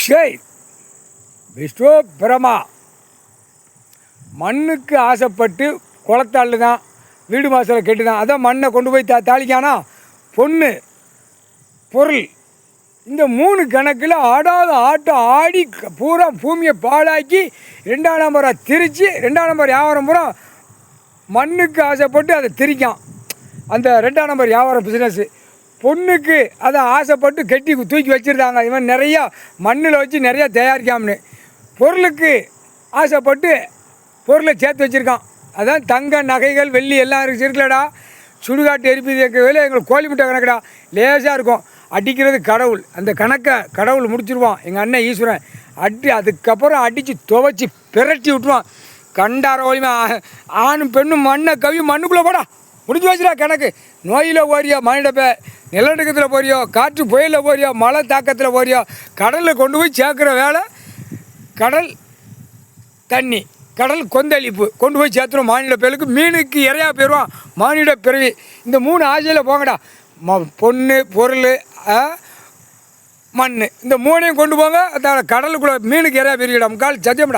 அக்ஷய் விஷ்ணு பிரமா மண்ணுக்கு ஆசைப்பட்டு குளத்தாள் தான் வீடு வாசலை கெட்டு தான் அதான் மண்ணை கொண்டு போய் தாளிக்கானா பொண்ணு பொருள் இந்த 3 கணக்கில் ஆடாத ஆட்டம் ஆடி பூரா பூமியை பாழாக்கி 2ஆம் நம்பரை திரித்து 2ஆம் நம்பர் வியாபாரம் பூரா மண்ணுக்கு ஆசைப்பட்டு அதை திரிக்கான். அந்த 2ஆம் நம்பர் வியாபாரம் பிஸ்னஸ்ஸு பொண்ணுக்கு அதை ஆசைப்பட்டு கட்டி தூக்கி வச்சுருந்தாங்க. இவன் நிறையா மண்ணில் வச்சு நிறையா தயாரிக்காமனு பொருளுக்கு ஆசைப்பட்டு பொருளை சேர்த்து வச்சுருக்கான். அதான் தங்க நகைகள் வெள்ளி எல்லாம் இருக்குல்லடா. சுடுகாட்டு எரிப்பி வேலை எங்களுக்கு கோழி முட்டை கணக்குடா லேசாக இருக்கும். அடிக்கிறது கடவுள். அந்த கணக்கை கடவுள் முடிச்சிருவான். எங்கள் அண்ணன் ஈஸ்வரன் அதுக்கப்புறம் அடித்து துவைச்சி பிரட்டி விட்டுருவான். கண்டார ஒளிமா ஆணும் பெண்ணும் மண்ணை கவி மண்ணுக்குள்ளே போடா முடிஞ்சு வச்சுடா கணக்கு. நோயில் போறியோ மனிதப்ப நிலநடுக்கத்தில் போறியோ காற்று புயலில் போறியோ மழை தாக்கத்தில் போறியோ கடலில் கொண்டு போய் சேர்க்குற வேலை. கடல் தண்ணி கடல் கொந்தளிப்பு கொண்டு போய் சேர்த்துரும் மானிட பேருக்கு. மீனுக்கு இறையா போயிடுவான் மானிட பிறவி. இந்த 3 ஆசையில் போங்கடா. பொண்ணு பொருள் மண் இந்த 3ஐயும் கொண்டு போங்க. கடலுக்குள்ளே மீனுக்கு இறையா பெருகிடா முக்கால் சத்தியம்டா.